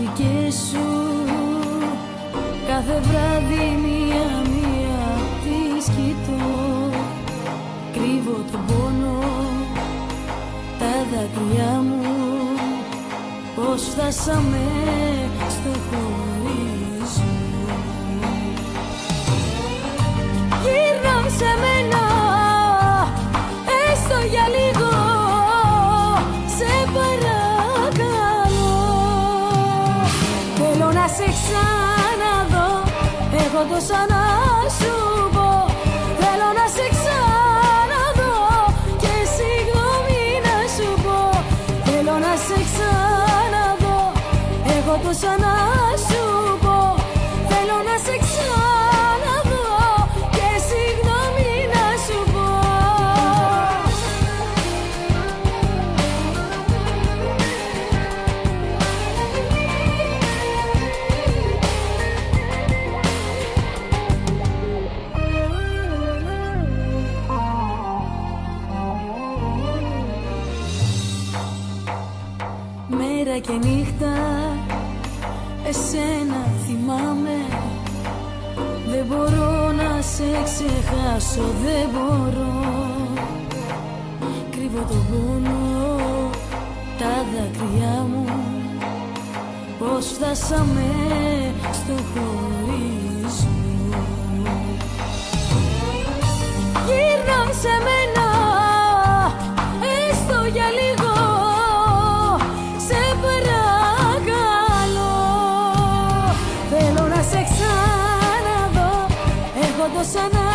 δικές σου. Κάθε βράδυ μία-μία τις κοιτώ. Κρύβω τον πόνο, τα δάκρυά μου. Πώς φτάσαμε στο χωρισμό. Γύρνα σε μένα, έστω για λίγο, σε παρακαλώ. Θέλω να σε ξαναδώ, έχω τόσα να σου πω. Θέλω να σε ξαναδώ και συγγνώμη να σου πω. Θέλω να σε ξαναδώ, έχω τόσα να σου πω. Θέλω να σε ξαναδώ και συγγνώμη να σου πω. Μέρα και νύχτα εσένα θυμάμαι. Δεν μπορώ να σε ξεχάσω, δεν μπορώ. Κρύβω τον πόνο, τα δάκρυά μου. Πώς φτάσαμε στο χωρισμό. Γύρνα σε μένα, έστω για λίγο, σε παρακαλώ. Θέλω να σε ξαναδώ, έχω τόσα να